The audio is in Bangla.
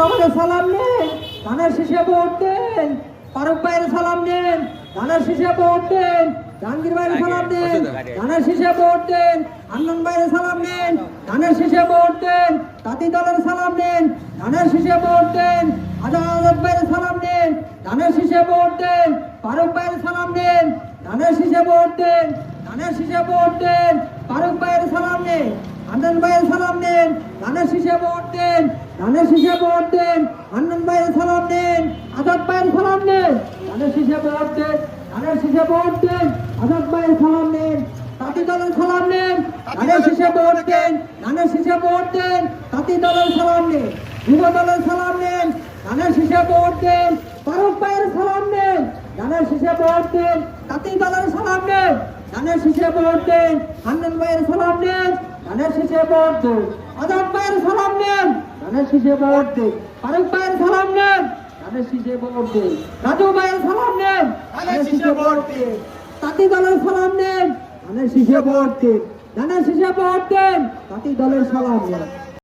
রহমানের সালাম নেন, ধানের শীষে ভোট দেন। ফারুক ভাইয়ের সালাম নেন, ধানের শীষে ভোট দেন। জাহাঙ্গীর ভাইয়ের সালাম নেন, ধানের শীষে ভোট দেন। হান্নান ভাইয়ের সালাম নেন, ধানের শীষে ভোট দেন। তাঁতি দলের সালাম নেন, ধানের শীষে ভোট দেন। আজাদ ভাইয়ের সালাম নেন, ধানের শীষে ভোট দেন। ফারুক ভাইয়ের সালাম নেন, ধানের শীষে ভোট দেন। ধানের শীষে ভোট দেন। ফারুক ভাইয়ের সালাম নেন, হান্নান ভাইয়ের সালাম নেন, ধানের শীষে ভোট দেন। ধানের শীষে ভোট দেন। হান্নান ভাইয়ের সালাম নেন, আজাদ ভাইয়ের সালাম নেন, ধানের শীষে ভোট দেন। ধানের শীষে ভোট দেন। আজাদ ভাইয়ের সালাম নেন, তাঁতি দলের সালাম নেন, ধানের শীষে ভোট দেন। ধানের শীষে ভোট দেন। তাঁতি দলের সালাম নেন, যুব দলের সালাম নেন, ধানের শীষে ভোট দেন। ফারুক ভাইয়ের সালাম নেন, ধানের শীষে ভোট দেন। তাঁতি দলের সালাম নেন, ধানের শীষে ভোট দেন। হান্নান ভাইয়ের সালাম নেন, ধানের শীষে ভোট দেন। আজাদ ভাইয়ের সালাম নেন, ধানের শীষে ভোট দেন। ফারুক ভাইয়ের সালাম নেন, ধানের শীষে ভোট দেন। রাজু ভাইয়ের সালাম নেন, ধানের শীষে ভোট দেন। তাঁতি দলের সালাম নেন, ধানের শীষে ভোট দেন। ধানের শীষে ভোট দেন। তাঁতি দলের সালাম নেন।